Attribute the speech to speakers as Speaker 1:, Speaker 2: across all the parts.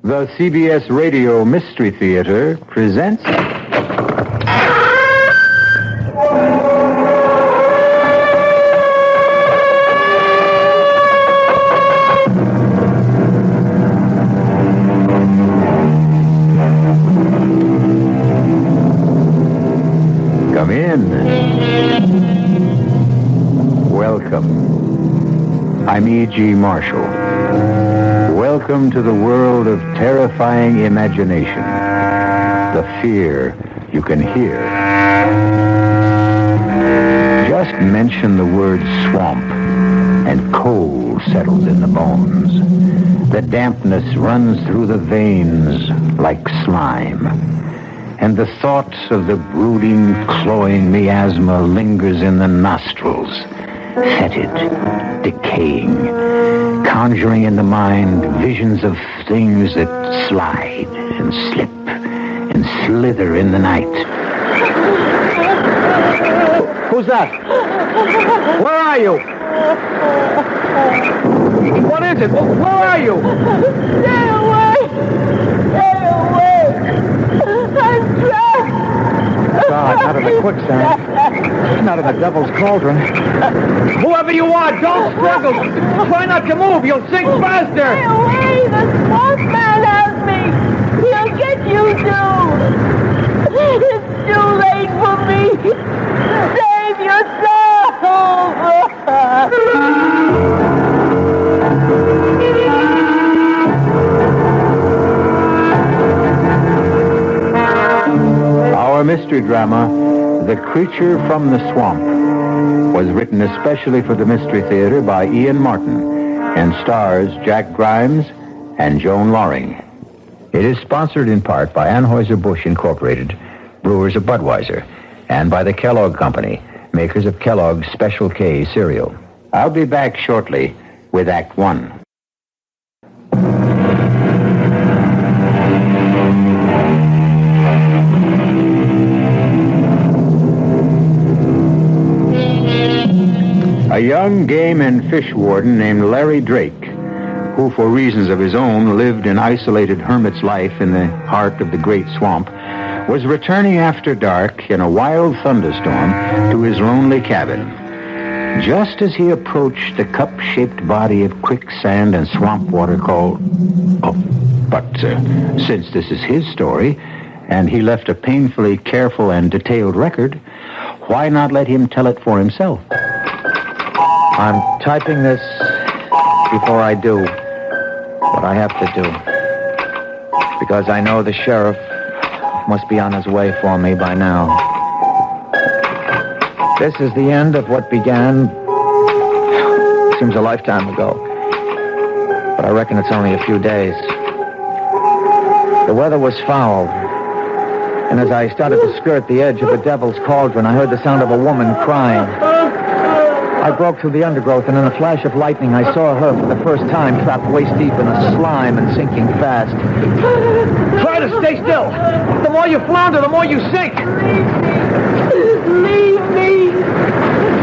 Speaker 1: The CBS Radio Mystery Theater presents... Come in. Welcome. I'm E.G. Marshall. Welcome to the world of terrifying imagination. The fear you can hear. Just mention the word swamp, and cold settles in the bones. The dampness runs through the veins like slime. And the thoughts of the brooding, cloying miasma lingers in the nostrils, fetid, decaying, conjuring in the mind visions of things that slide and slip and slither in the night. Who's that? Where are you? What is it? Where are you?
Speaker 2: Stay away! Stay away! I'm trapped!
Speaker 1: God, not in the quicksand. Not in the devil's cauldron. Whoever you are, don't struggle. Try not to move. You'll sink faster.
Speaker 2: Stay away! The swamp man has me! He'll get you too! It's too late for me! Save yourself!
Speaker 1: Our mystery drama, The Creature from the Swamp, was written especially for the Mystery Theater by Ian Martin and stars Jack Grimes and Joan Loring. It is sponsored in part by Anheuser-Busch Incorporated, brewers of Budweiser, and by the Kellogg Company, makers of Kellogg's Special K cereal. I'll be back shortly with Act One. A young game and fish warden named Larry Drake, who for reasons of his own lived an isolated hermit's life in the heart of the great swamp, was returning after dark in a wild thunderstorm to his lonely cabin. Just as he approached the cup-shaped body of quicksand and swamp water called... since this is his story, and he left a painfully careful and detailed record, why not let him tell it for himself? I'm typing this before I do what I have to do. Because I know the sheriff must be on his way for me by now. This is the end of what began, seems a lifetime ago. But I reckon it's only a few days. The weather was foul. And as I started to skirt the edge of the Devil's Cauldron, I heard the sound of a woman crying. I broke through the undergrowth, and in a flash of lightning, I saw her for the first time trapped waist deep in a slime and sinking fast. Try to stay still. The more you flounder, the more you sink.
Speaker 2: Leave me!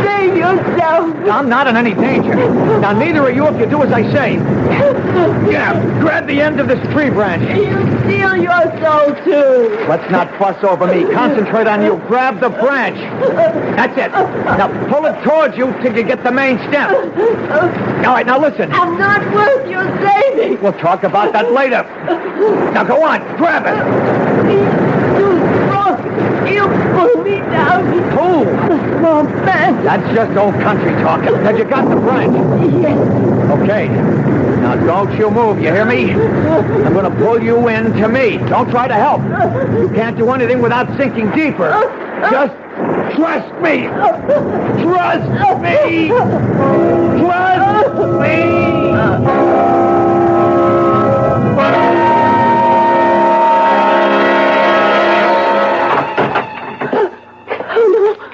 Speaker 2: Save yourself!
Speaker 1: I'm not in any danger. Now, neither are you if you do as I say. Yeah, grab the end of this tree branch.
Speaker 2: You steal your soul, too.
Speaker 1: Let's not fuss over me. Concentrate on you. Grab the branch. That's it. Now, pull it towards you till you get the main stem. All right, now listen.
Speaker 2: I'm not worth your saving.
Speaker 1: We'll talk about that later. Now, go on. Grab it.
Speaker 2: He's too strong. He'll pull me down.
Speaker 1: Who?
Speaker 2: The swamp man.
Speaker 1: That's just old country talk. Have you got the branch?
Speaker 2: Yes.
Speaker 1: Okay. Now, don't you move, you hear me? I'm going to pull you in to me. Don't try to help. You can't do anything without sinking deeper. Just trust me. Trust me. Trust me.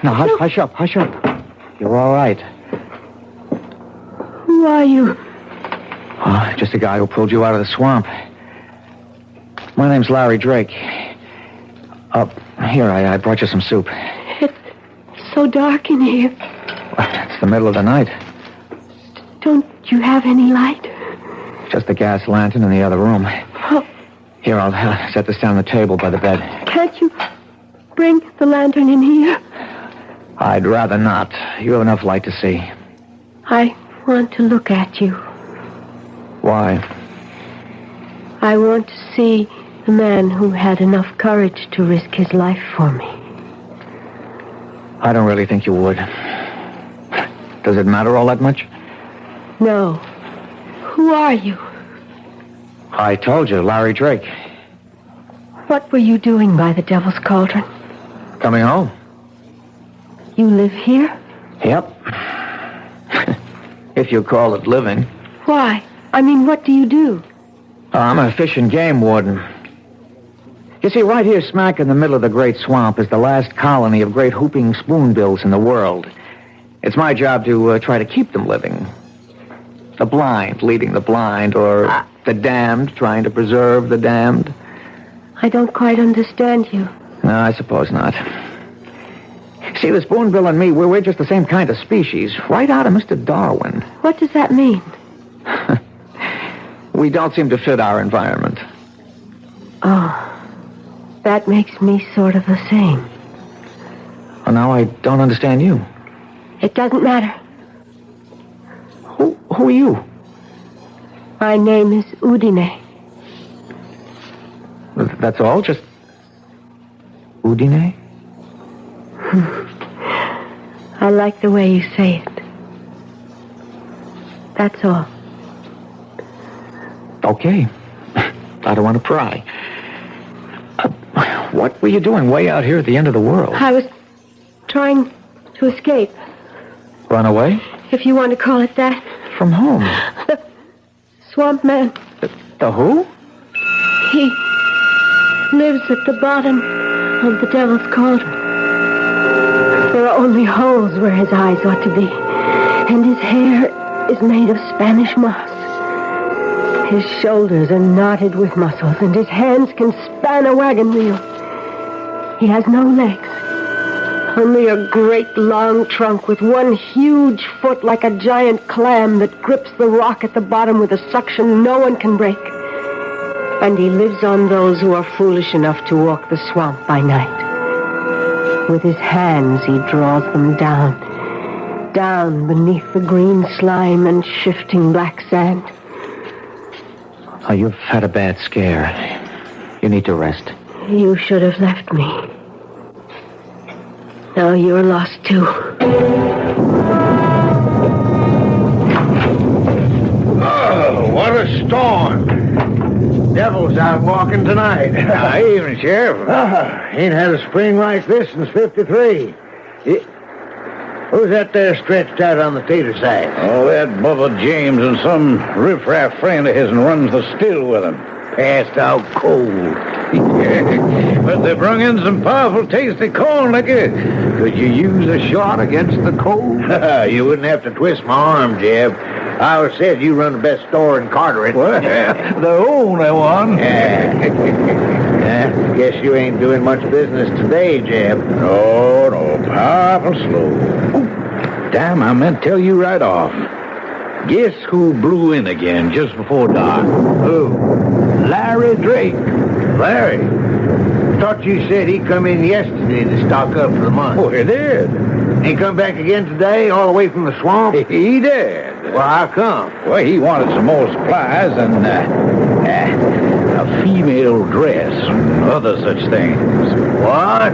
Speaker 1: Now, hush up, hush up. You're all right.
Speaker 2: Who are you?
Speaker 1: Oh, just a guy who pulled you out of the swamp. My name's Larry Drake. Here, I brought you some soup.
Speaker 2: It's so dark in here.
Speaker 1: It's the middle of the night.
Speaker 2: Don't you have any light?
Speaker 1: Just the gas lantern in the other room.
Speaker 2: Oh,
Speaker 1: Here, I'll set this down on the table by the bed.
Speaker 2: Can't you bring the lantern in here?
Speaker 1: I'd rather not. You have enough light to see.
Speaker 2: I want to look at you.
Speaker 1: Why?
Speaker 2: I want to see the man who had enough courage to risk his life for me.
Speaker 1: I don't really think you would. Does it matter all that much?
Speaker 2: No. Who are you?
Speaker 1: I told you, Larry Drake.
Speaker 2: What were you doing by the Devil's Cauldron?
Speaker 1: Coming home?
Speaker 2: You live here?
Speaker 1: Yep. If you call it living.
Speaker 2: Why? I mean, what do you do?
Speaker 1: I'm a fish and game warden. You see, right here smack in the middle of the Great Swamp is the last colony of great whooping spoonbills in the world. It's my job to try to keep them living. The blind leading the blind, or the damned trying to preserve the damned.
Speaker 2: I don't quite understand you.
Speaker 1: No, I suppose not. See, the spoonbill and me, we're just the same kind of species, right out of Mr. Darwin.
Speaker 2: What does that mean?
Speaker 1: We don't seem to fit our environment.
Speaker 2: Oh, that makes me sort of the same.
Speaker 1: Well, now I don't understand you.
Speaker 2: It doesn't matter.
Speaker 1: Who are you?
Speaker 2: My name is Udine.
Speaker 1: That's all? Just Udine?
Speaker 2: I like the way you say it. That's all.
Speaker 1: Okay. I don't want to pry. What were you doing way out here at the end of the world?
Speaker 2: I was trying to escape.
Speaker 1: Run away?
Speaker 2: If you want to call it that.
Speaker 1: From whom?
Speaker 2: The swamp man.
Speaker 1: The who?
Speaker 2: He lives at the bottom of the Devil's Cauldron. There are only holes where his eyes ought to be. And his hair is made of Spanish moss. His shoulders are knotted with muscles, and his hands can span a wagon wheel. He has no legs. Only a great long trunk with one huge foot like a giant clam that grips the rock at the bottom with a suction no one can break. And he lives on those who are foolish enough to walk the swamp by night. With his hands, he draws them down beneath the green slime and shifting black sand.
Speaker 1: Oh, you've had a bad scare. You need to rest.
Speaker 2: You should have left me. Now you're lost, too.
Speaker 3: Oh, what a storm. Devil's out walking tonight.
Speaker 4: Evening, Sheriff.
Speaker 3: Ain't had a spring like this since 53. Who's that there stretched out on the tater side?
Speaker 4: Oh, that Bubba James and some riffraff friend of his runs the still with him.
Speaker 3: Passed out cold.
Speaker 4: But they brung in some powerful tasty corn liquor. Could you use a shot against the cold?
Speaker 3: You wouldn't have to twist my arm, Jeb. I always said you run the best store in Carteret.
Speaker 4: Well, the only one.
Speaker 3: Guess you ain't doing much business today, Jeb.
Speaker 4: No, powerful slow. Oh, damn, I meant to tell you right off. Guess who blew in again just before dark?
Speaker 3: Who?
Speaker 4: Larry Drake.
Speaker 3: Larry? Thought you said he come in yesterday to stock up for the month.
Speaker 4: Oh, he did.
Speaker 3: He come back again today, all the way from the swamp?
Speaker 4: He did.
Speaker 3: Well, how come?
Speaker 4: Well, he wanted some more supplies and a female dress and other such things.
Speaker 3: What?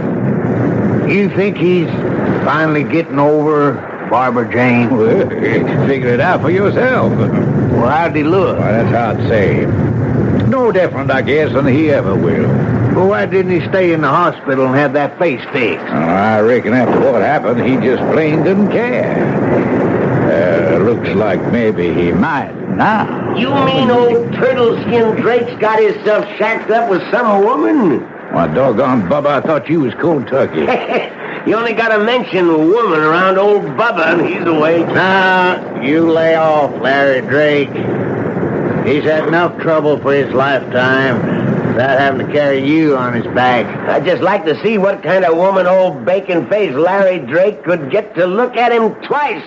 Speaker 3: You think he's finally getting over Barbara Jane?
Speaker 4: Well, figure it out for yourself.
Speaker 3: Well, how'd he look?
Speaker 4: Well, that's hard to say. No different, I guess, than he ever will.
Speaker 3: Well, why didn't he stay in the hospital and have that face fixed?
Speaker 4: I reckon after what happened, he just plain didn't care. Looks like maybe he might now.
Speaker 5: You mean old turtle-skin Drake's got himself shacked up with some woman?
Speaker 4: Why, doggone Bubba, I thought you was cold turkey.
Speaker 5: You only got to mention a woman around old Bubba and he's awake.
Speaker 3: Now, you lay off, Larry Drake. He's had enough trouble for his lifetime without having to carry you on his back.
Speaker 5: I'd just like to see what kind of woman old bacon-faced Larry Drake could get to look at him twice.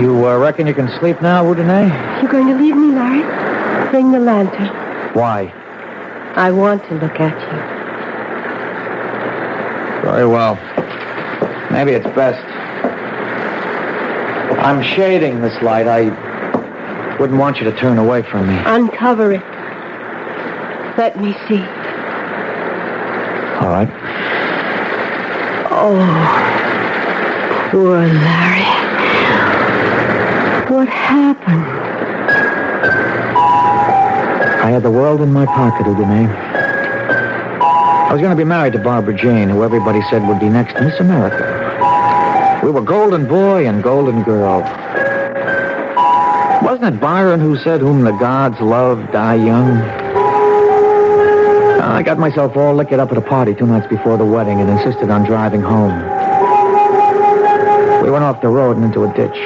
Speaker 1: You You reckon you can sleep now, Udine?
Speaker 2: You going to leave me, Larry? Bring the lantern.
Speaker 1: Why?
Speaker 2: I want to look at you.
Speaker 1: Very well. Maybe it's best. I'm shading this light. I wouldn't want you to turn away from me.
Speaker 2: Uncover it. Let me see.
Speaker 1: All right.
Speaker 2: Oh, poor Larry. What happened?
Speaker 1: I had the world in my pocket, Udine. I was going to be married to Barbara Jane, who everybody said would be next Miss America. We were golden boy and golden girl. Wasn't it Byron who said, "Whom the gods love, die young"? I got myself all liquored up at a party 2 nights before the wedding and insisted on driving home. We went off the road and into a ditch.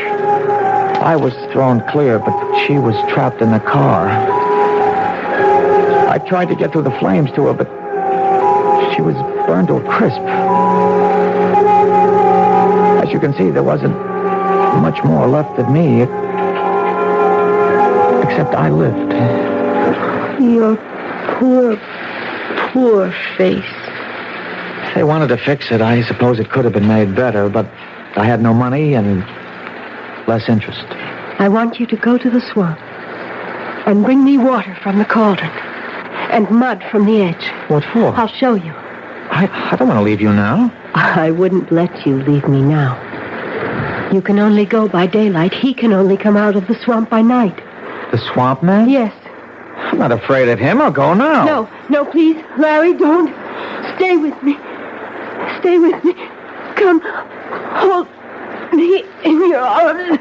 Speaker 1: I was thrown clear, but she was trapped in the car. I tried to get through the flames to her, but she was burned to a crisp. As you can see, there wasn't much more left of me, except I lived.
Speaker 2: Your poor face.
Speaker 1: If they wanted to fix it, I suppose it could have been made better, but I had no money and less interest.
Speaker 2: I want you to go to the swamp and bring me water from the cauldron and mud from the edge.
Speaker 1: What for?
Speaker 2: I'll show you.
Speaker 1: I don't want to leave you now.
Speaker 2: I wouldn't let you leave me now. You can only go by daylight. He can only come out of the swamp by night.
Speaker 1: The swamp man?
Speaker 2: Yes.
Speaker 1: I'm not afraid of him. I'll go now.
Speaker 2: No, please. Larry, don't. Stay with me. Stay with me. Come, hold me in your arms.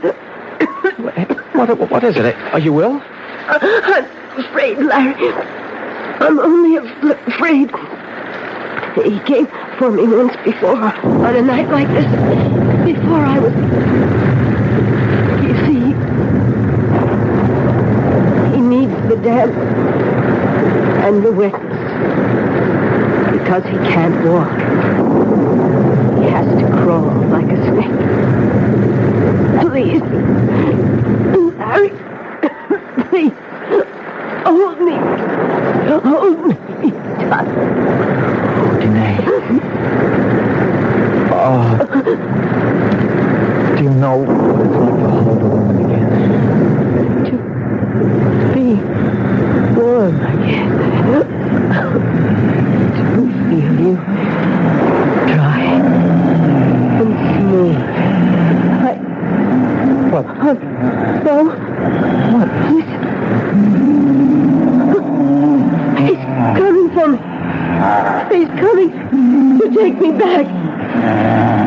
Speaker 1: What is it? Are you ill?
Speaker 2: I'm afraid, Larry. I'm only afraid. He came for me once before, on a night like this, before I was... You see, he needs the damp and the wetness, because he can't walk. He has to crawl like a snake. Please, Larry, please, hold me tight.
Speaker 1: Udine. Oh. Do you know what it's like to hold a woman again?
Speaker 2: To be warm again. To feel you dry and smooth.
Speaker 1: What?
Speaker 2: No.
Speaker 1: What?
Speaker 2: Listen. He's coming for me. He's coming to take me back.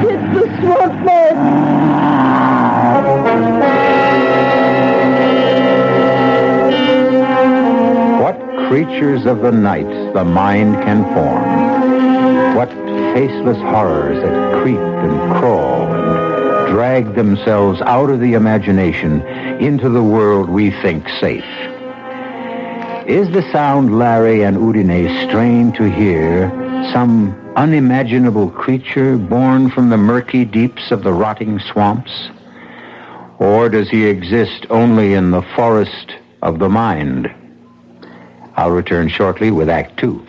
Speaker 2: It's the swamp man.
Speaker 6: What creatures of the night the mind can form. What faceless horrors that creep and crawl and drag themselves out of the imagination into the world we think safe. Is the sound Larry and Udine strain to hear some unimaginable creature born from the murky deeps of the rotting swamps? Or does he exist only in the forest of the mind? I'll return shortly with Act 2.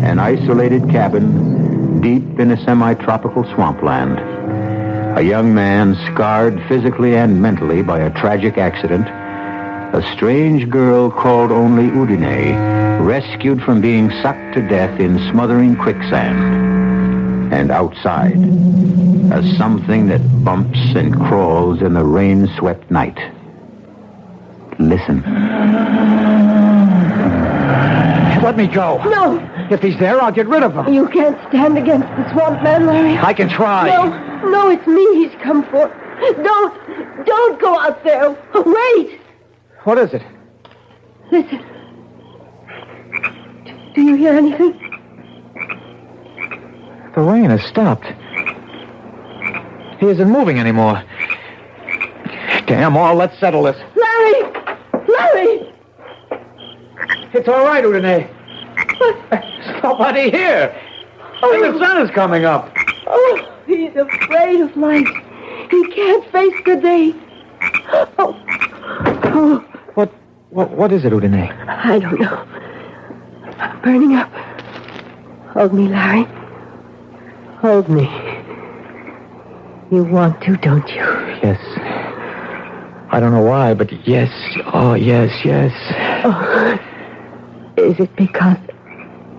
Speaker 6: An isolated cabin deep in a semi-tropical swampland. A young man scarred physically and mentally by a tragic accident. A strange girl called only Udine, rescued from being sucked to death in smothering quicksand. And outside, a something that bumps and crawls in the rain-swept night. Listen.
Speaker 1: Let me go.
Speaker 2: No.
Speaker 1: If he's there, I'll get rid of him.
Speaker 2: You can't stand against the swamp man, Larry.
Speaker 1: I can try.
Speaker 2: No, it's me he's come for. Don't go out there. Wait.
Speaker 1: What is it?
Speaker 2: Listen. Do you hear anything?
Speaker 1: The rain has stopped. He isn't moving anymore. Damn all, let's settle this.
Speaker 2: Larry!
Speaker 1: It's all right, Udine. There's nobody here. Oh, the sun is coming up.
Speaker 2: Oh, he's afraid of light. He can't face the day. Oh.
Speaker 1: What is it, Udine?
Speaker 2: I don't know. I'm burning up. Hold me, Larry. Hold me. You want to, don't you?
Speaker 1: Yes. I don't know why, but yes. Oh, yes.
Speaker 2: Oh. Is it because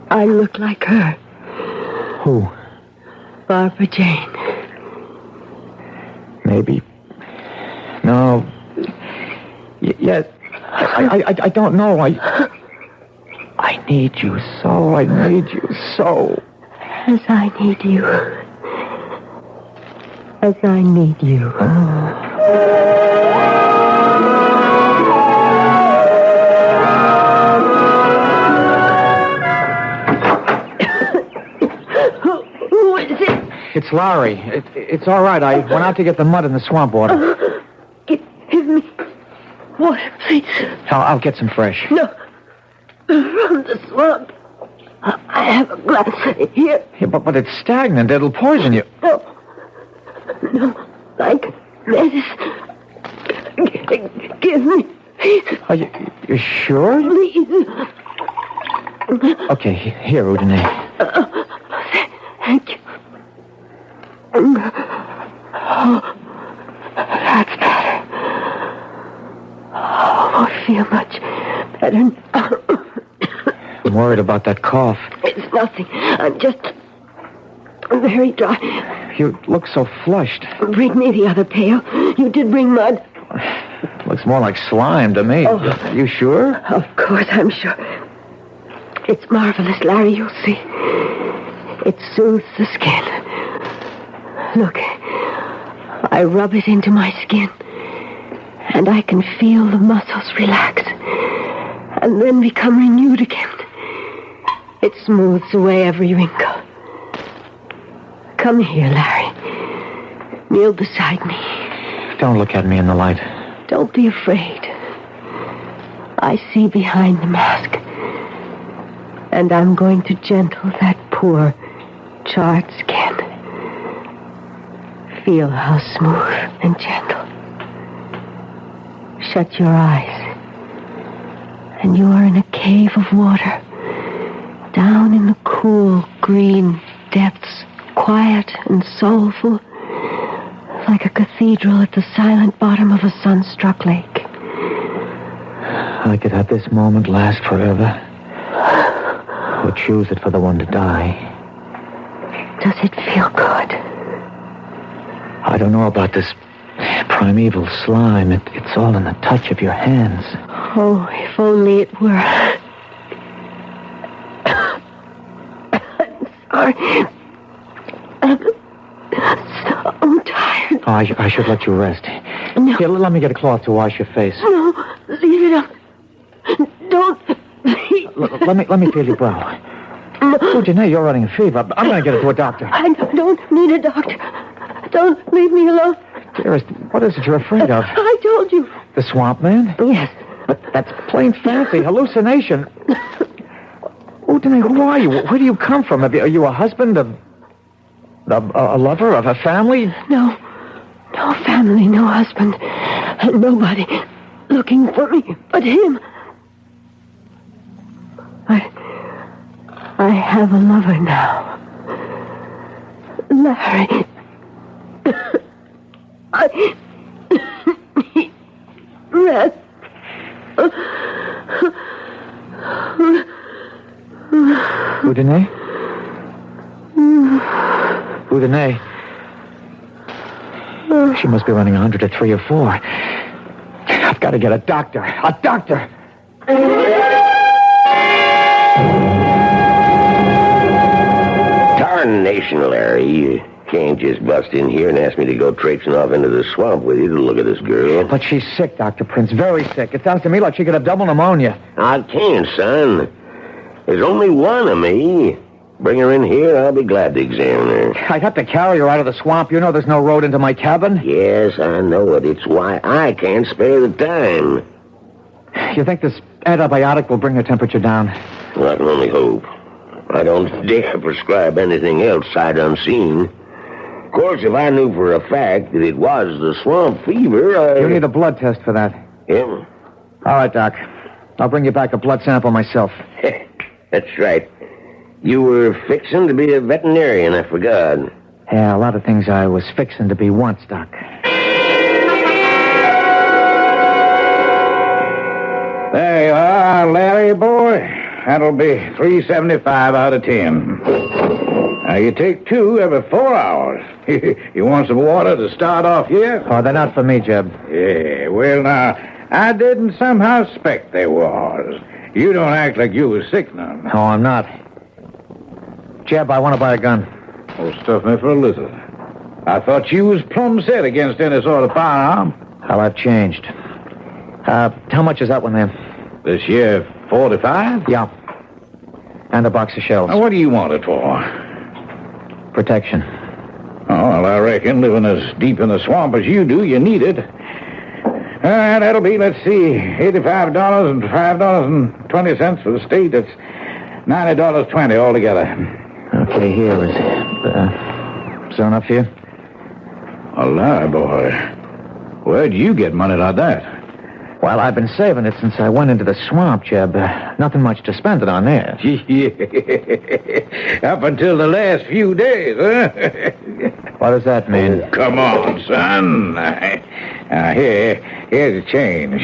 Speaker 2: I look like her?
Speaker 1: Who?
Speaker 2: Barbara Jane.
Speaker 1: Maybe. No. Yes. I don't know. I need you so. I need you so.
Speaker 2: As I need you. As I need you. Who is it?
Speaker 1: It's Larry. It's all right. I went out to get the mud in the swamp water.
Speaker 2: Give me water, please.
Speaker 1: I'll get some fresh.
Speaker 2: No. From the swamp. I have a glass here.
Speaker 1: Yeah, but it's stagnant. It'll poison you.
Speaker 2: No, like medicine. Give me, please.
Speaker 1: Are you sure?
Speaker 2: Please.
Speaker 1: Okay, here, Udine.
Speaker 2: Thank you. Oh, that's better. Oh, I feel much better now.
Speaker 1: I'm worried about that cough.
Speaker 2: It's nothing. I'm just very dry.
Speaker 1: You look so flushed.
Speaker 2: Bring me the other pail. You did bring mud.
Speaker 1: Looks more like slime to me.
Speaker 2: Oh.
Speaker 1: You sure?
Speaker 2: Of course, I'm sure. It's marvelous, Larry. You'll see. It soothes the skin. Look, I rub it into my skin, and I can feel the muscles relax, and then become renewed again. It smooths away every wrinkle. Come here, Larry. Kneel beside me.
Speaker 1: Don't look at me in the light.
Speaker 2: Don't be afraid. I see behind the mask. And I'm going to gentle that poor, charred skin. Feel how smooth and gentle. Shut your eyes. And you are in a cave of water. Down in the cool, green depths. Quiet and soulful. Like a cathedral at the silent bottom of a sun-struck lake.
Speaker 1: I could have this moment last forever. Or choose it for the one to die.
Speaker 2: Does it feel good?
Speaker 1: I don't know about this primeval slime. It's all in the touch of your hands.
Speaker 2: Oh, if only it were. I'm sorry. I'm tired.
Speaker 1: Oh, I should let you rest.
Speaker 2: No.
Speaker 1: Here, let me get a cloth to wash your face.
Speaker 2: No, leave it up. Don't.
Speaker 1: Let me feel your brow.
Speaker 2: No.
Speaker 1: Oh, Janae, you're running a fever. I'm going to get her to a doctor.
Speaker 2: I don't need a doctor. Don't leave me alone.
Speaker 1: Dearest, what is it you're afraid of?
Speaker 2: I told you.
Speaker 1: The swamp man?
Speaker 2: Yes.
Speaker 1: But that's plain fancy, hallucination. Oh, Janae, who are you? Where do you come from? Are you a husband, a lover of a family?
Speaker 2: No family, no husband, and nobody looking for me but him. I have a lover now. Larry. I need rest.
Speaker 1: Udine? Udine? She must be running 100 at 3 or 4. I've got to get a doctor. A doctor!
Speaker 5: Tarnation, Larry. You can't just bust in here and ask me to go traipsing off into the swamp with you to look at this girl.
Speaker 1: But she's sick, Dr. Prince. Very sick. It sounds to me like she could have double pneumonia.
Speaker 5: I can't, son. There's only one of me. Bring her in here, I'll be glad to examine her.
Speaker 1: I'd have to carry her out of the swamp. You know there's no road into my cabin.
Speaker 5: Yes, I know it. It's why I can't spare the time.
Speaker 1: You think this antibiotic will bring the temperature down.
Speaker 5: Well, I can only hope. I don't dare prescribe anything else sight unseen. Of course, if I knew for a fact that it was the swamp fever,
Speaker 1: You need a blood test for that.
Speaker 5: Yeah.
Speaker 1: All right, Doc. I'll bring you back a blood sample myself.
Speaker 5: That's right. You were fixing to be a veterinarian, I forgot.
Speaker 1: Yeah, a lot of things I was fixing to be once, Doc.
Speaker 4: There you are, Larry, boy. That'll be $3.75 out of 10. Now, you take 2 every 4 hours. You want some water to start off here?
Speaker 1: Oh, they're not for me, Jeb.
Speaker 4: Yeah, well, now, I didn't somehow suspect they was. You don't act like you was sick none.
Speaker 1: No, I'm not. Jeb, I want to buy a gun.
Speaker 4: Oh, stuff me for a lizard. I thought you was plumb set against any sort of firearm.
Speaker 1: Well, I've changed. How much is that one there?
Speaker 4: This year, 45?
Speaker 1: Yeah. And a box of shells.
Speaker 4: Now, what do you want it for?
Speaker 1: Protection.
Speaker 4: Oh, well, I reckon living as deep in the swamp as you do, you need it. That'll be, let's see, $85 and $5.20 for the state. That's $90.20 altogether.
Speaker 1: Okay, here is that enough here?
Speaker 4: A lie, boy. Where'd you get money like that?
Speaker 1: Well, I've been saving it since I went into the swamp, Jeb. Nothing much to spend it on there.
Speaker 4: Up until the last few days, huh?
Speaker 1: What does that mean?
Speaker 4: Oh, come on, son. Here's a change.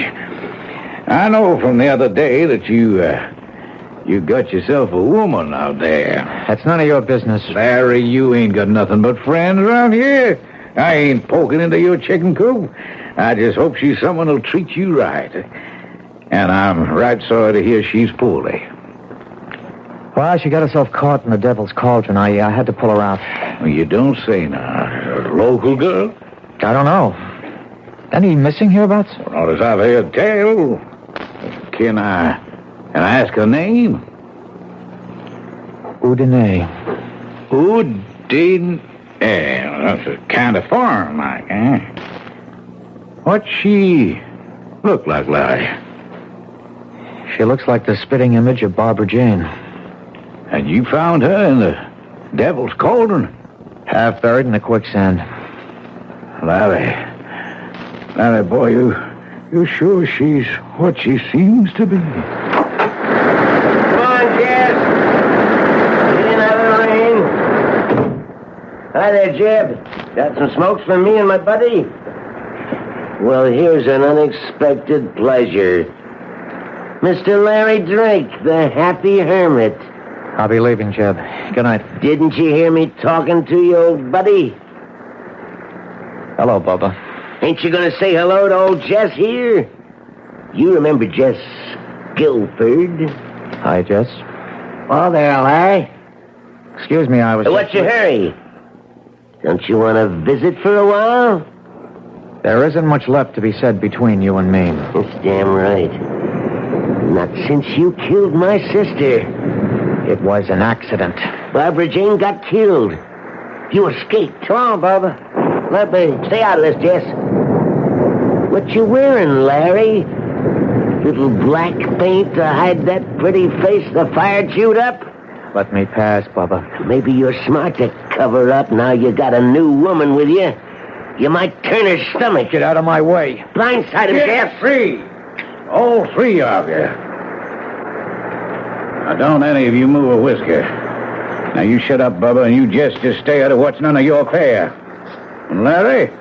Speaker 4: I know from the other day that you got yourself a woman out there.
Speaker 1: That's none of your business.
Speaker 4: Larry, you ain't got nothing but friends around here. I ain't poking into your chicken coop. I just hope she's someone who'll treat you right. And I'm right sorry to hear she's poorly.
Speaker 1: Well, she got herself caught in the devil's cauldron. I had to pull her out.
Speaker 4: Well, you don't say now. A local girl?
Speaker 1: I don't know. Any missing hereabouts?
Speaker 4: Not as I've heard tell. Can I ask her name?
Speaker 1: Udine.
Speaker 4: Udine. That's a kind of foreign, like, eh? What's she look like, Larry?
Speaker 1: She looks like the spitting image of Barbara Jane.
Speaker 4: And you found her in the devil's cauldron?
Speaker 1: Half buried in the quicksand.
Speaker 4: Larry, boy, you sure she's what she seems to be?
Speaker 5: Come on, Jeb. Get in out of the rain. Hi there, Jeb. Got some smokes for me and my buddy? Well, here's an unexpected pleasure. Mr. Larry Drake, the happy hermit.
Speaker 1: I'll be leaving, Jeb. Good night.
Speaker 5: Didn't you hear me talking to you, old buddy?
Speaker 1: Hello, Bubba.
Speaker 5: Ain't you gonna say hello to old Jess here? You remember Jess Guilford?
Speaker 1: Hi, Jess.
Speaker 5: Oh, there, Larry.
Speaker 1: Excuse me, I was...
Speaker 5: What's your hurry? Don't you want to visit for a while?
Speaker 1: There isn't much left to be said between you and me.
Speaker 5: That's damn right. Not since you killed my sister.
Speaker 1: It was an accident.
Speaker 5: Barbara Jane got killed. You escaped. Come on, Barbara. Let me stay out of this, Jess. What you wearing, Larry? Little black paint to hide that pretty face the fire chewed up?
Speaker 1: Let me pass, Bubba.
Speaker 5: Maybe you're smart to cover up now you got a new woman with you. You might turn her stomach.
Speaker 1: Get out of my way.
Speaker 5: Blindside him, Jeff.
Speaker 4: Free. All 3 of you. Now, don't any of you move a whisker. Now, you shut up, Bubba, and you just stay out of what's none of your affair. And Larry,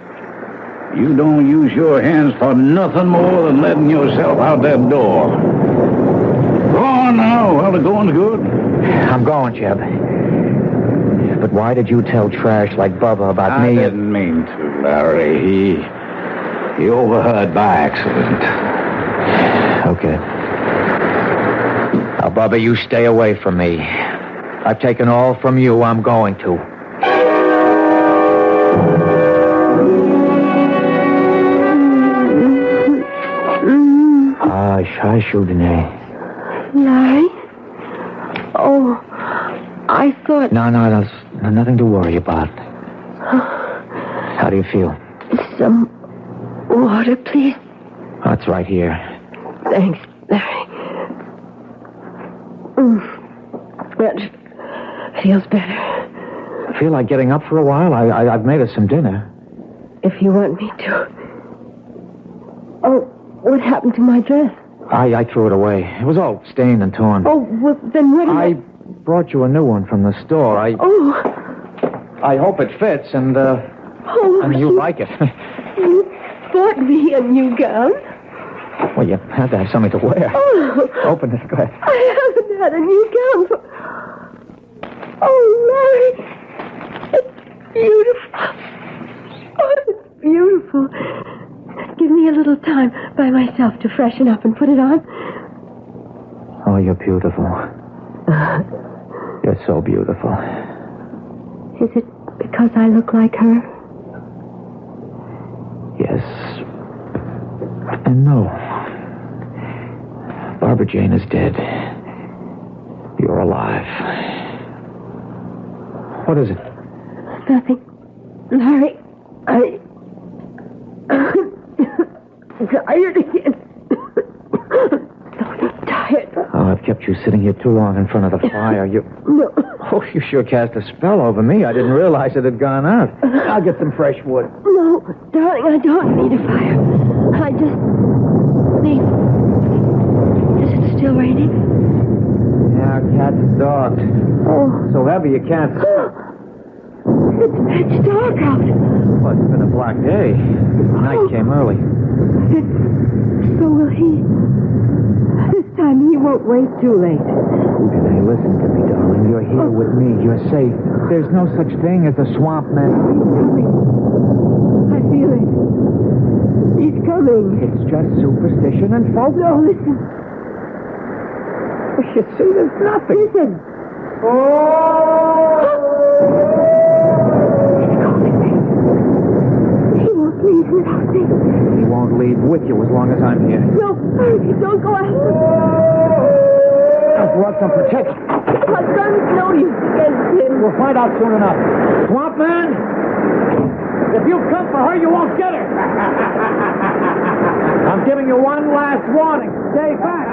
Speaker 4: you don't use your hands for nothing more than letting yourself out that door. Go on now. Well, the going's good.
Speaker 1: I'm going, Jeb. But why did you tell trash like Bubba about me?
Speaker 4: I didn't mean to, Larry. He overheard by accident.
Speaker 1: Okay. Now, Bubba, you stay away from me. I've taken all from you. I'm going to. Hush, Udine.
Speaker 2: Larry? Oh, I thought...
Speaker 1: No, there's nothing to worry about. How do you feel?
Speaker 2: Some water, please.
Speaker 1: Oh, it's right here.
Speaker 2: Thanks, Larry. That feels better.
Speaker 1: Feel like getting up for a while? I've made us some dinner.
Speaker 2: If you want me to. Oh, what happened to my dress?
Speaker 1: I threw it away. It was all stained and torn.
Speaker 2: Oh, well, then what am
Speaker 1: I brought you a new one from the store.
Speaker 2: Oh.
Speaker 1: I hope it fits, and you like it.
Speaker 2: You bought me a new gown?
Speaker 1: Well, you had to have something to wear.
Speaker 2: Oh.
Speaker 1: Open this, go ahead.
Speaker 2: I haven't had a new gown for... Oh, Larry. It's beautiful. Oh, it's beautiful. Give me a little time by myself to freshen up and put it on.
Speaker 1: Oh, you're beautiful. You're so beautiful.
Speaker 2: Is it because I look like her?
Speaker 1: Yes. And no. Barbara Jane is dead. You're alive. What is it?
Speaker 2: Nothing. Larry, I'm tired again. So tired.
Speaker 1: Oh, I've kept you sitting here too long in front of the fire.
Speaker 2: No.
Speaker 1: Oh, you sure cast a spell over me. I didn't realize it had gone out. I'll get some fresh wood.
Speaker 2: No, darling, I don't need a fire. I just need... Is it still raining?
Speaker 1: Yeah, cats and dogs.
Speaker 2: Oh.
Speaker 1: So heavy you can't...
Speaker 2: It's dark out.
Speaker 1: Well, it's been a black day. Night came early.
Speaker 2: So will he. This time he won't wait too late.
Speaker 1: Hey, listen to me, darling. You're here with me. You're safe. There's no such thing as a swamp man.
Speaker 2: He's coming. I feel it. He's coming.
Speaker 1: It's just superstition and folk.
Speaker 2: No, listen.
Speaker 1: You see, there's nothing.
Speaker 2: Listen. He won't leave without me.
Speaker 1: He won't leave with you as long as I'm here.
Speaker 2: No, hurry, don't go after him.
Speaker 1: I brought some protection.
Speaker 2: My son's no use against him.
Speaker 1: We'll find out soon enough. Swamp man, if you come for her, you won't get her. I'm giving you one last warning. Stay back.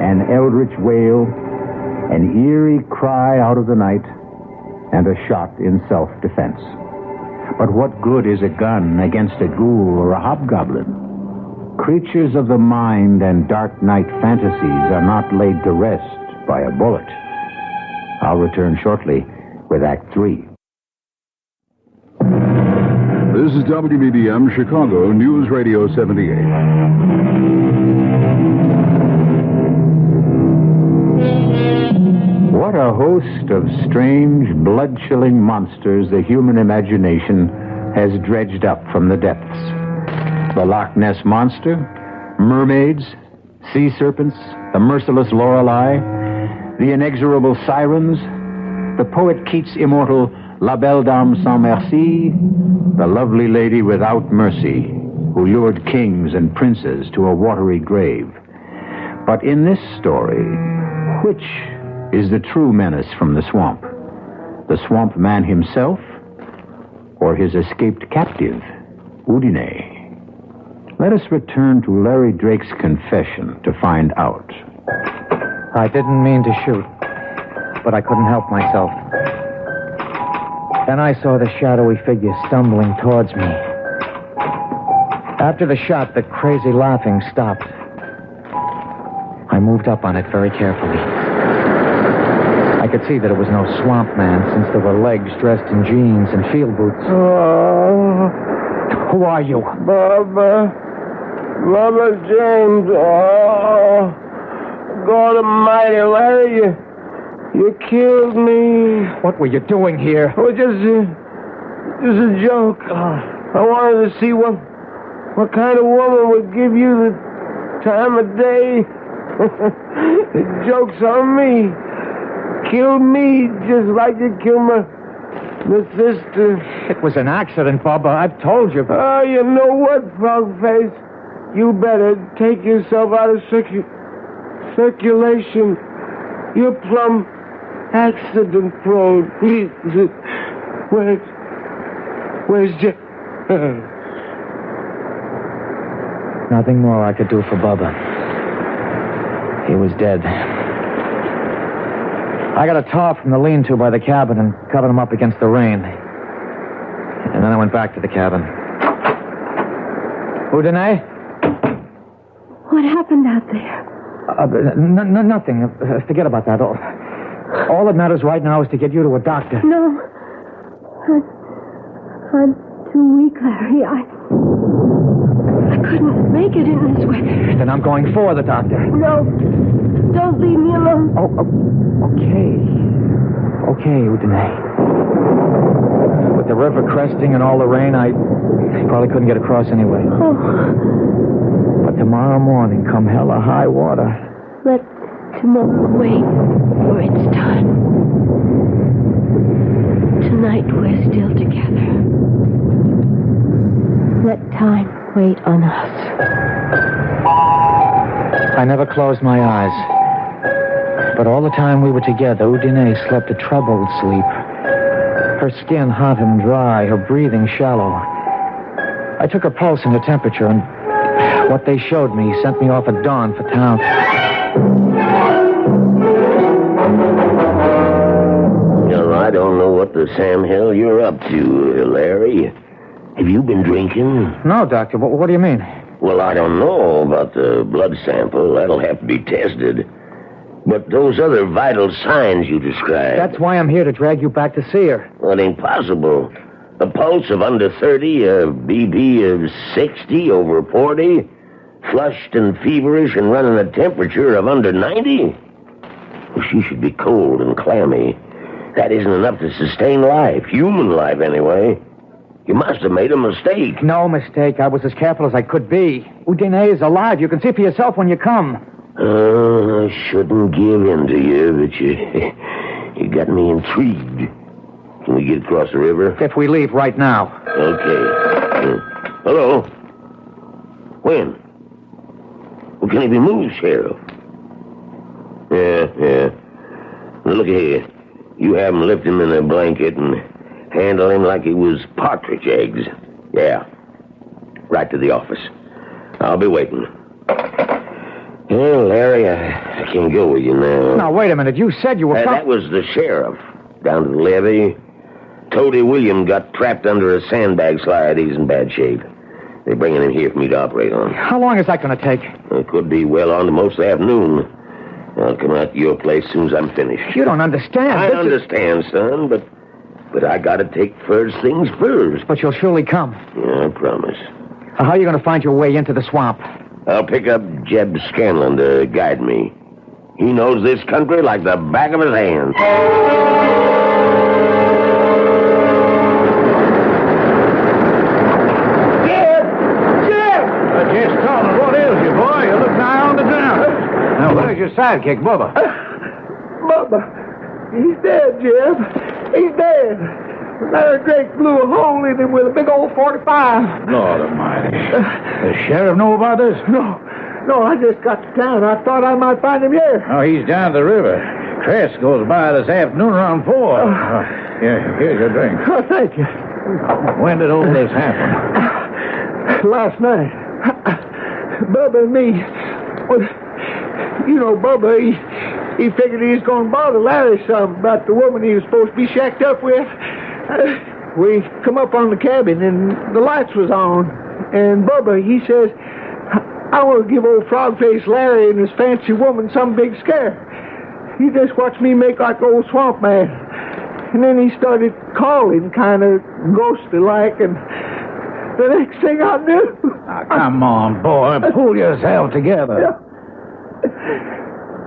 Speaker 6: An eldritch wail, an eerie cry out of the night, and a shot in self-defense. But what good is a gun against a ghoul or a hobgoblin? Creatures of the mind and dark night fantasies are not laid to rest by a bullet. I'll return shortly with Act 3.
Speaker 7: This is WBBM Chicago News Radio 78.
Speaker 6: What a host of strange, blood-chilling monsters the human imagination has dredged up from the depths. The Loch Ness Monster, mermaids, sea serpents, the merciless Lorelei, the inexorable sirens, the poet Keats' immortal La Belle Dame Sans Merci, the lovely lady without mercy who lured kings and princes to a watery grave. But in this story, which is the true menace from the swamp? The swamp man himself, or his escaped captive, Udine? Let us return to Larry Drake's confession to find out.
Speaker 1: I didn't mean to shoot, but I couldn't help myself. Then I saw the shadowy figure stumbling towards me. After the shot, the crazy laughing stopped. I moved up on it very carefully. I could see that it was no swamp man, since there were legs dressed in jeans and field boots. Who are you?
Speaker 5: Barbara James. Oh, God almighty, Larry, you killed me.
Speaker 1: What were you doing here?
Speaker 5: Oh, just a joke. I wanted to see what kind of woman would give you the time of day. The joke's on me. Killed me just like you killed my sister.
Speaker 1: It was an accident, Bubba. I've told you.
Speaker 5: Oh, you know what, frog face? You better take yourself out of circulation. You're plumb accident prone. Where's
Speaker 1: nothing more I could do for Bubba. He was dead. I got a tarp from the lean-to by the cabin and covered him up against the rain. And then I went back to the cabin. Udine?
Speaker 2: What happened out there?
Speaker 1: Nothing. Forget about that. All that matters right now is to get you to a doctor.
Speaker 2: No. I'm too weak, Larry. I couldn't make it in this weather.
Speaker 1: Then I'm going for the doctor.
Speaker 2: No. Don't leave me alone.
Speaker 1: Okay, Udine. With the river cresting and all the rain, I probably couldn't get across anyway.
Speaker 2: Oh.
Speaker 1: But tomorrow morning, come hell or high water.
Speaker 2: Let tomorrow wait for its time. Tonight we're still together. Let time wait on us.
Speaker 1: I never closed my eyes. But all the time we were together, Udine slept a troubled sleep. Her skin hot and dry, her breathing shallow. I took her pulse and her temperature, and what they showed me sent me off at dawn for town.
Speaker 5: Well, I don't know what the Sam hell you're up to, Larry. Have you been drinking?
Speaker 1: No, Doctor. What do you mean?
Speaker 5: Well, I don't know about the blood sample. That'll have to be tested. But those other vital signs you described...
Speaker 1: That's why I'm here, to drag you back to see her.
Speaker 5: Well, it ain't possible. A pulse of under 30, a BP of 60 over 40, flushed and feverish and running a temperature of under 90? Well, she should be cold and clammy. That isn't enough to sustain life, human life anyway. You must have made a mistake.
Speaker 1: No mistake. I was as careful as I could be. Udine is alive. You can see for yourself when you come.
Speaker 5: I shouldn't give in to you, but you got me intrigued. Can we get across the river?
Speaker 1: If we leave right now.
Speaker 5: Okay. Hello? When? Well, can he be moved, Sheriff? Yeah. Now, look here. You have him lift him in a blanket and handle him like he was partridge eggs. Yeah. Right to the office. I'll be waiting. Well, Larry, I can't go with you now.
Speaker 1: Now, wait a minute. You said you were...
Speaker 5: That was the sheriff. Down to the levee. Toady William got trapped under a sandbag slide. He's in bad shape. They're bringing him here for me to operate on.
Speaker 1: How long is that going to take?
Speaker 5: It could be well on to most of the afternoon. I'll come out to your place as soon as I'm finished.
Speaker 1: You don't understand.
Speaker 5: I understand, son, but I gotta take first things first.
Speaker 1: But you'll surely come.
Speaker 5: Yeah, I promise.
Speaker 1: How are you going to find your way into the swamp?
Speaker 5: I'll pick up Jeb Scanlon to guide me. He knows this country like the back of his hand.
Speaker 4: Just calling. What ails you, boy? You look nigh on the ground. Now, where's your sidekick, Bubba?
Speaker 8: Bubba, he's dead, Jeb. He's dead. Larry Drake blew a hole in him with a big old 45.
Speaker 4: Lord almighty. The sheriff know about this?
Speaker 8: No, I just got to town. I thought I might find him here.
Speaker 4: Oh, he's down the river. Cress goes by this afternoon around 4. Here, here's your drink.
Speaker 8: Oh, thank you.
Speaker 4: When did all this happen?
Speaker 8: Last night. Bubba and me. Well, you know, Bubba, he figured he was going to bother Larry some about the woman he was supposed to be shacked up with. We come up on the cabin, and the lights was on. And Bubba, he says, I want to give old frog-faced Larry and his fancy woman some big scare. He just watched me make like old swamp man. And then he started calling, kind of ghostly-like, and the next thing I knew...
Speaker 4: Now, come on, boy. Pull yourself together.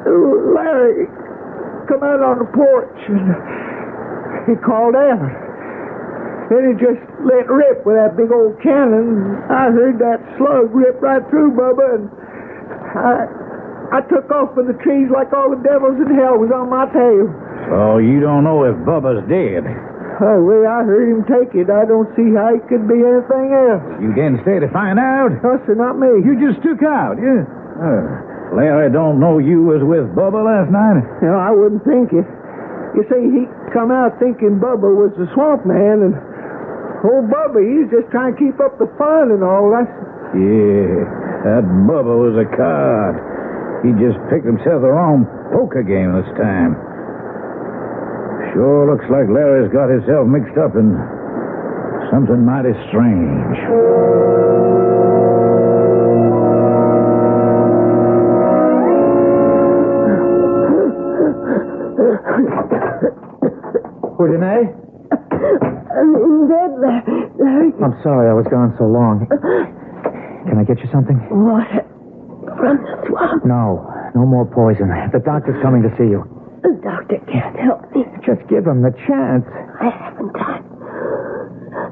Speaker 8: Larry come out on the porch, and he called out. Then he just let rip with that big old cannon. I heard that slug rip right through Bubba, and I took off with the trees like all the devils in hell was on my tail.
Speaker 4: So you don't know if Bubba's dead?
Speaker 8: Oh, the way I heard him take it, I don't see how it could be anything else.
Speaker 4: You didn't stay to find out?
Speaker 8: No, sir, not me.
Speaker 4: You just took out, yeah? Larry don't know you was with Bubba last night?
Speaker 8: No, I wouldn't think it. You see, he come out thinking Bubba was the swamp man, and old Bubba, he's just trying to keep up the fun and all that.
Speaker 4: Yeah. That Bubba was a card. He just picked himself the wrong poker game this time. Sure looks like Larry's got himself mixed up in something mighty strange.
Speaker 1: Janae?
Speaker 2: I'm in bed, Larry.
Speaker 1: I'm sorry I was gone so long. Can I get you something?
Speaker 2: Water from the swamp.
Speaker 1: No more poison. The doctor's coming to see you.
Speaker 2: The doctor can't help me.
Speaker 1: Just give him the chance.
Speaker 2: I haven't time.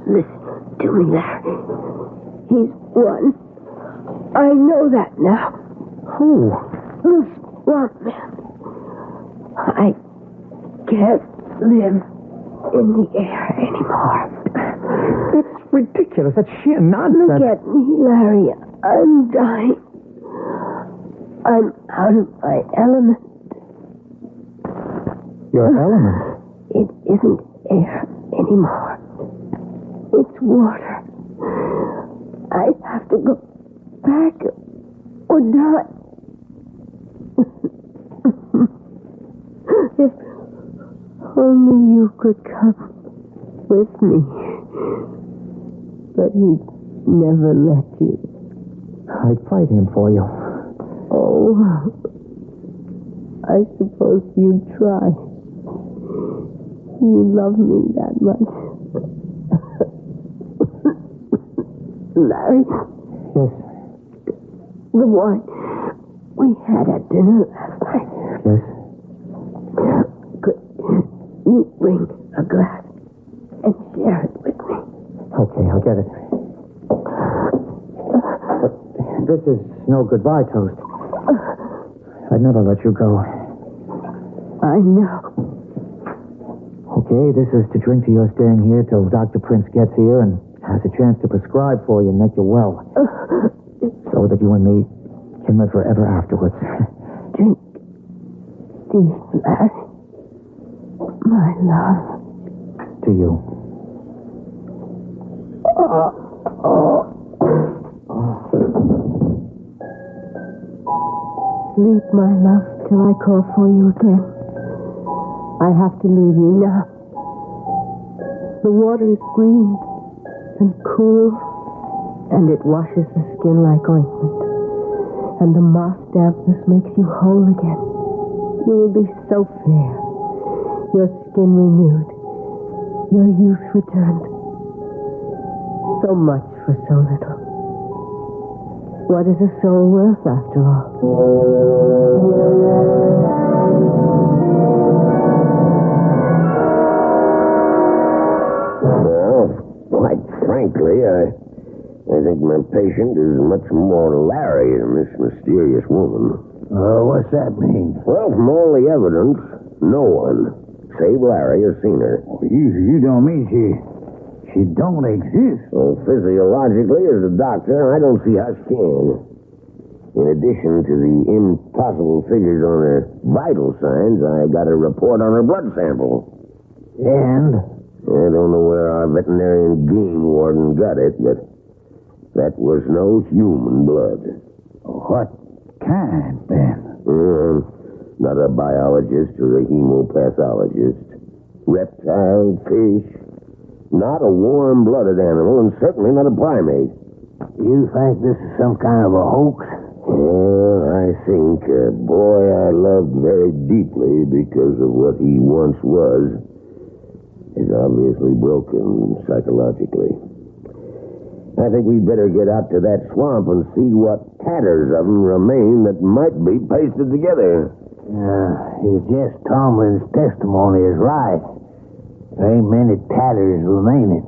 Speaker 2: Listen to me, Larry. He's won. I know that now.
Speaker 1: Who?
Speaker 2: The swamp man. I can't live in the air anymore.
Speaker 1: That's ridiculous. That's sheer nonsense.
Speaker 2: Look at me, Larry. I'm dying. I'm out of my element.
Speaker 1: Your element?
Speaker 2: It isn't air anymore. It's water. I have to go back or die. If only you could come with me. But he'd never let you.
Speaker 1: I'd fight him for you.
Speaker 2: Oh, I suppose you'd try. You love me that much. Larry?
Speaker 1: Yes.
Speaker 2: The one we had at dinner last night.
Speaker 1: Yes.
Speaker 2: Could you bring a glass and share it with me?
Speaker 1: Okay, I'll get it. This is no goodbye toast. I'd never let you go.
Speaker 2: I know.
Speaker 1: Okay, this is to drink to your staying here till Dr. Prince gets here and has a chance to prescribe for you and make you well. So that you and me can live forever afterwards.
Speaker 2: Drink deep, Larry. My love.
Speaker 1: To you.
Speaker 2: Sleep, my love, till I call for you again. I have to leave you now. The water is green and cool, and it washes the skin like ointment. And the moss dampness makes you whole again. You will be so fair, your skin renewed, your youth returned. So much for so little. What is a soul worth, after all?
Speaker 5: Well, quite frankly, I think my patient is much more Larry than this mysterious woman.
Speaker 4: What's that mean?
Speaker 5: Well, from all the evidence, no one, save Larry, has seen her.
Speaker 4: You don't mean she don't exist?
Speaker 5: Well, physiologically, as a doctor, I don't see how she can. In addition to the impossible figures on her vital signs, I got a report on her blood sample.
Speaker 4: And?
Speaker 5: I don't know where our veterinarian game warden got it, but that was no human blood.
Speaker 4: What kind, Ben?
Speaker 5: Not a biologist or a hemopathologist. Reptile, fish. Not a warm-blooded animal, and certainly not a primate.
Speaker 4: You think this is some kind of a hoax?
Speaker 5: Well, I think a boy I loved very deeply because of what he once was is obviously broken psychologically. I think we'd better get out to that swamp and see what tatters of them remain that might be pasted together.
Speaker 4: If Jess Tomlin's testimony is right, there ain't many tatters remaining.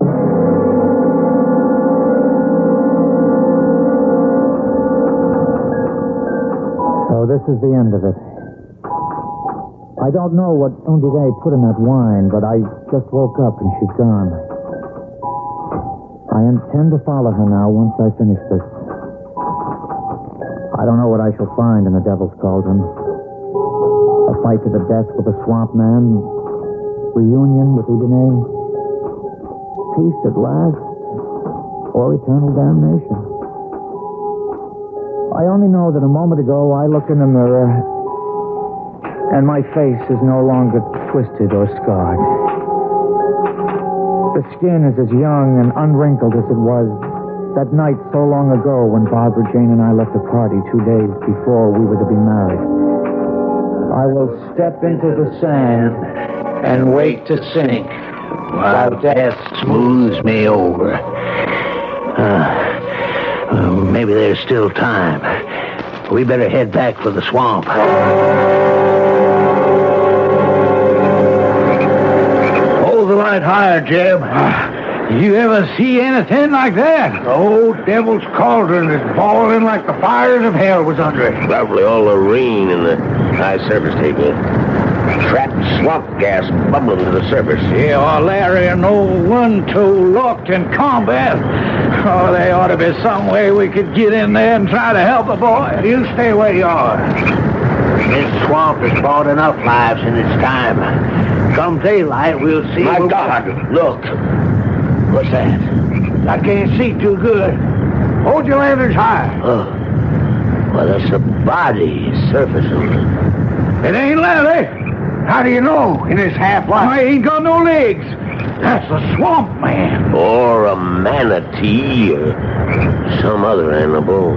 Speaker 1: So this is the end of it. I don't know what Undide put in that wine, but I just woke up and she's gone. I intend to follow her now once I finish this. I don't know what I shall find in the Devil's Cauldron. A fight to the death with the swamp man, reunion with Udine, peace at last, or eternal damnation. I only know that a moment ago I looked in the mirror and my face is no longer twisted or scarred. The skin is as young and unwrinkled as it was that night so long ago when Barbara Jane and I left the party 2 days before we were to be married. I will step into the sand and wait to sink while death
Speaker 3: smooths me over. Maybe there's still time. We better head back for the swamp. Hold the light higher, Jeb.
Speaker 4: You ever see anything like that? The old devil's cauldron is boiling like the fires of hell was under it.
Speaker 5: Probably all the rain and the high surface table. Trapped swamp gas bubbling to the surface.
Speaker 4: Yeah, Larry and old One-Toe locked in combat. Oh, there ought to be some way we could get in there and try to help the boy. You stay where you are.
Speaker 3: This swamp has brought enough lives in its time. Come daylight, we'll see.
Speaker 5: My God, look. What's that?
Speaker 4: I can't see too good. Hold your lanterns high.
Speaker 3: Oh. Well, that's a body surfacing.
Speaker 4: It ain't Larry. How do you know in his half-life? He ain't got no legs. That's a swamp man.
Speaker 5: Or a manatee or some other animal.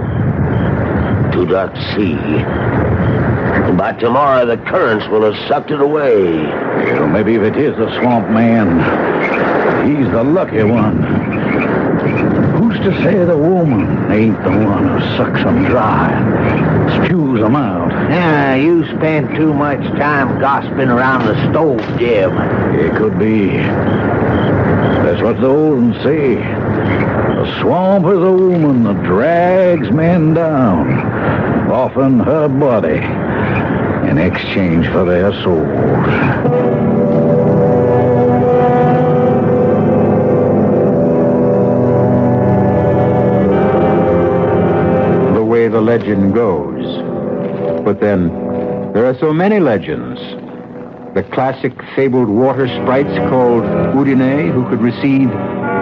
Speaker 5: Too dark to see. And by tomorrow, the currents will have sucked it away.
Speaker 4: Well, maybe if it is a swamp man, he's the lucky one. Who's to say the woman ain't the one who sucks them dry and spews them out?
Speaker 3: Yeah, you spend too much time gossiping around the stove, Jim.
Speaker 4: It could be. That's what the old ones say. The swamp is a woman that drags men down, often her body, in exchange for their souls. The legend goes. But then, there are so many legends. The classic fabled water sprites called Udine, who could receive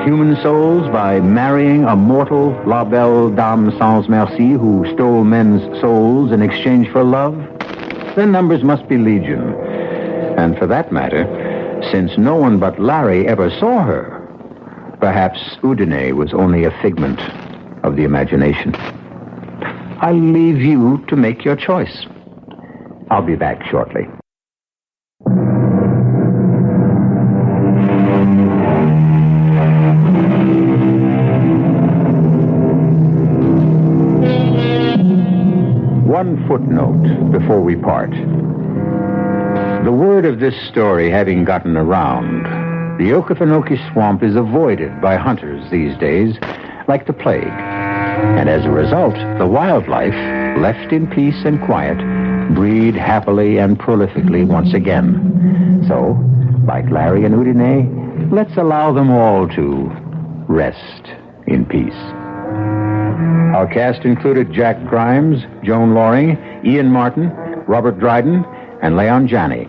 Speaker 4: human souls by marrying a mortal La Belle Dame Sans Merci who stole men's souls in exchange for love. Their numbers must be legion. And for that matter, since no one but Larry ever saw her, perhaps Udine was only a figment of the imagination. I'll leave you to make your choice. I'll be back shortly. One footnote before we part. The word of this story having gotten around, the Okefenokee Swamp is avoided by hunters these days like the plague. And as a result, the wildlife, left in peace and quiet, breed happily and prolifically once again. So, like Larry and Udine, let's allow them all to rest in peace. Our cast included Jack Grimes, Joan Loring, Ian Martin, Robert Dryden, and Leon Janney.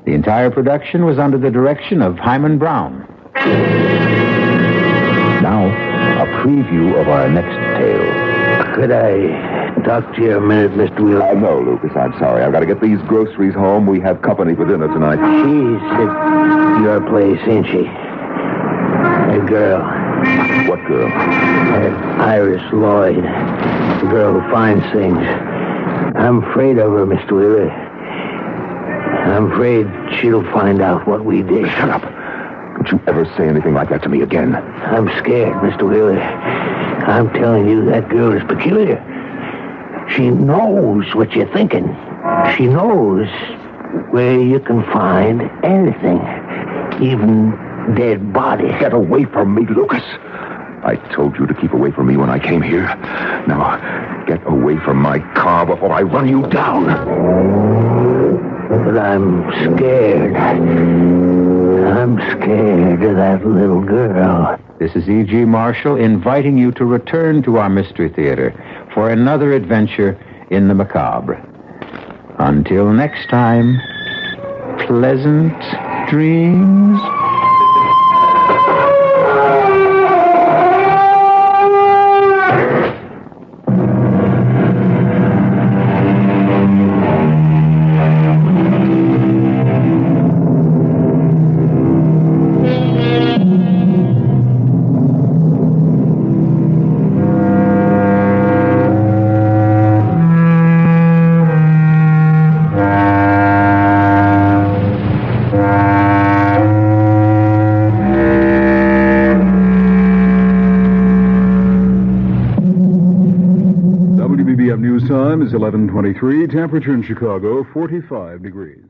Speaker 4: The entire production was under the direction of Hyman Brown. Now, a preview of our next tale.
Speaker 3: Could I talk to you a minute, Mr. Wheeler?
Speaker 7: No, Lucas, I'm sorry. I've got to get these groceries home. We have company for dinner tonight.
Speaker 3: She's at your place, ain't she? A girl.
Speaker 7: What girl?
Speaker 3: Iris Lloyd. The girl who finds things. I'm afraid of her, Mr. Wheeler. I'm afraid she'll find out what we did.
Speaker 7: Shut up. Don't you ever say anything like that to me again.
Speaker 3: I'm scared, Mr. Wheeler. I'm telling you, that girl is peculiar. She knows what you're thinking. She knows where you can find anything, even dead bodies.
Speaker 7: Get away from me, Lucas. I told you to keep away from me when I came here. Now, get away from my car before I run you down.
Speaker 3: But I'm scared. I'm scared of that little girl.
Speaker 6: This is E.G. Marshall inviting you to return to our Mystery Theater for another adventure in the macabre. Until next time, pleasant dreams.
Speaker 9: time is 11:23. Temperature in Chicago, 45 degrees.